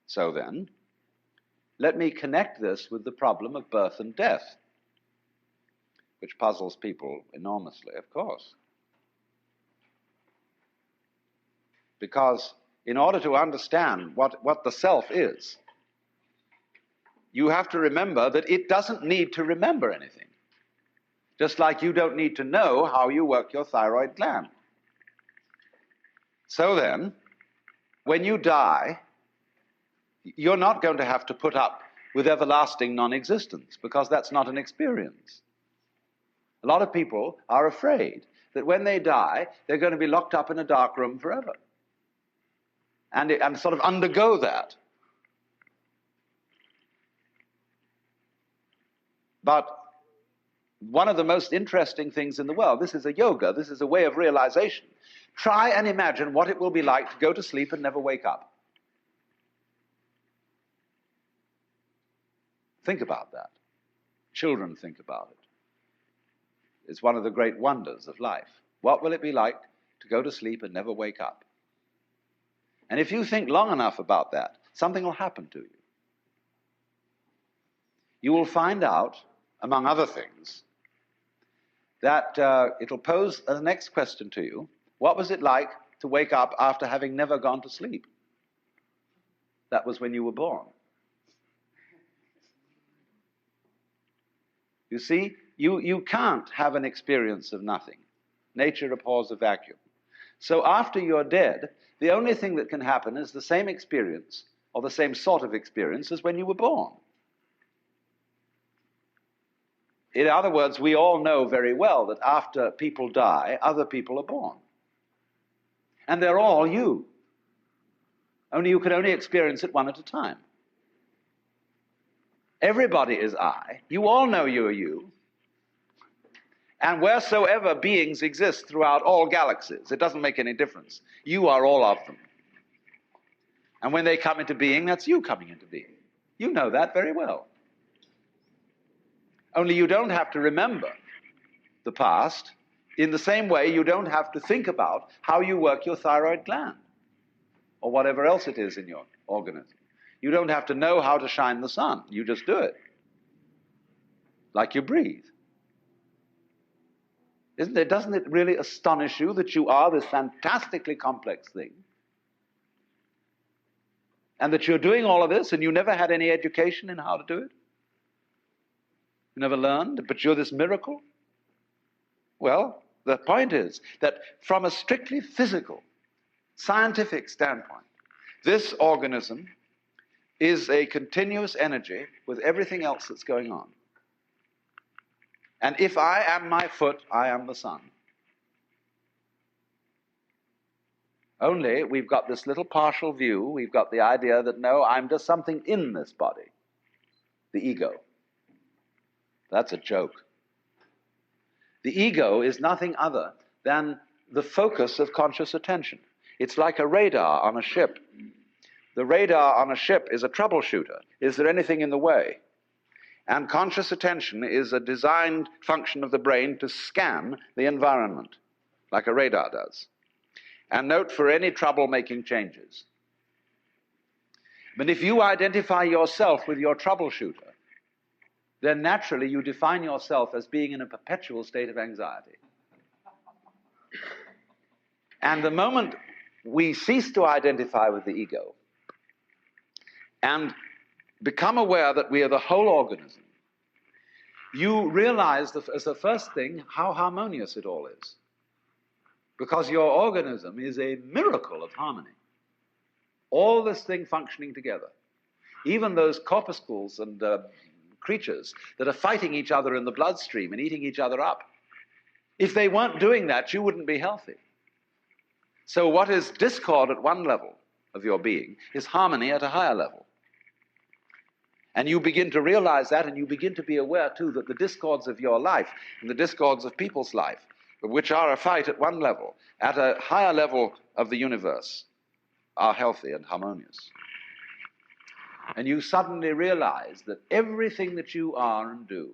So then, let me connect this with the problem of birth and death, which puzzles people enormously, of course. Because in order to understand what the self is, you have to remember that it doesn't need to remember anything. Just like you don't need to know how you work your thyroid gland. So then, when you die, you're not going to have to put up with everlasting non-existence, because that's not an experience. A lot of people are afraid that when they die, they're going to be locked up in a dark room forever. And sort of undergo that. But one of the most interesting things in the world, this is a yoga, this is a way of realization. Try and imagine what it will be like to go to sleep and never wake up. Think about that. Children think about it. It's one of the great wonders of life. What will it be like to go to sleep and never wake up? And if you think long enough about that, something will happen to you. You will find out, among other things, that it'll pose the next question to you. What was it like to wake up after having never gone to sleep? That was when you were born. You see, you can't have an experience of nothing. Nature abhors a vacuum. So after you're dead, the only thing that can happen is the same experience, or the same sort of experience, as when you were born. In other words, we all know very well that after people die, other people are born. And they're all you. Only you can only experience it one at a time. Everybody is I. You all know you are you. And wheresoever beings exist throughout all galaxies, it doesn't make any difference. You are all of them. And when they come into being, that's you coming into being. You know that very well. Only you don't have to remember the past. In the same way, you don't have to think about how you work your thyroid gland or whatever else it is in your organism. You don't have to know how to shine the sun. You just do it. Like you breathe. Doesn't it really astonish you that you are this fantastically complex thing? And that you're doing all of this and you never had any education in how to do it? You never learned, but you're this miracle? Well, the point is that from a strictly physical, scientific standpoint, this organism is a continuous energy with everything else that's going on. And if I am my foot, I am the sun. Only we've got this little partial view. We've got the idea that, no, I'm just something in this body. The ego. That's a joke. The ego is nothing other than the focus of conscious attention. It's like a radar on a ship. The radar on a ship is a troubleshooter. Is there anything in the way? And conscious attention is a designed function of the brain to scan the environment, like a radar does, and note for any trouble-making changes. But if you identify yourself with your troubleshooter, then naturally you define yourself as being in a perpetual state of anxiety. And the moment we cease to identify with the ego and become aware that we are the whole organism, you realize as the first thing how harmonious it all is. Because your organism is a miracle of harmony. All this thing functioning together. Even those corpuscles and creatures that are fighting each other in the bloodstream and eating each other up. If they weren't doing that, you wouldn't be healthy. So what is discord at one level of your being is harmony at a higher level. And you begin to realize that, and you begin to be aware, too, that the discords of your life and the discords of people's life, which are a fight at one level, at a higher level of the universe, are healthy and harmonious. And you suddenly realize that everything that you are and do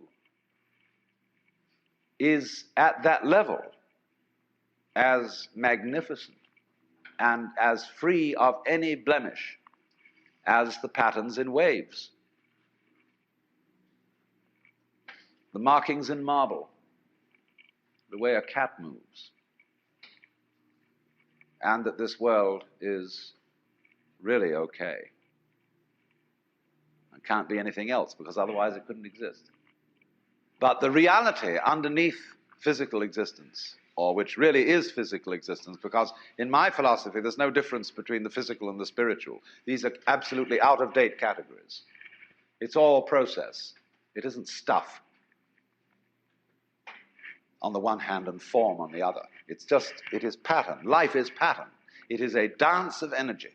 is at that level as magnificent and as free of any blemish as the patterns in waves, the markings in marble, the way a cat moves, and that this world is really okay and can't be anything else, because otherwise it couldn't exist. But the reality underneath physical existence, or which really is physical existence, because in my philosophy there's no difference between the physical and the spiritual. These are absolutely out-of-date categories. It's all process. It isn't stuff on the one hand and form on the other. It is pattern. Life is pattern. It is a dance of energy.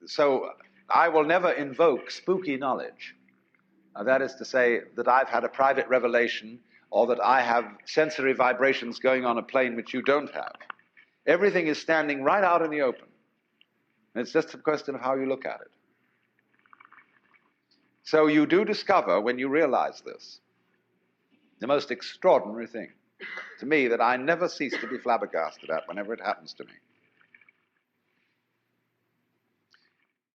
So I will never invoke spooky knowledge. That is to say that I've had a private revelation, or that I have sensory vibrations going on a plane which you don't have. Everything is standing right out in the open. And it's just a question of how you look at it. So you do discover, when you realize this, the most extraordinary thing to me that I never cease to be flabbergasted at whenever it happens to me.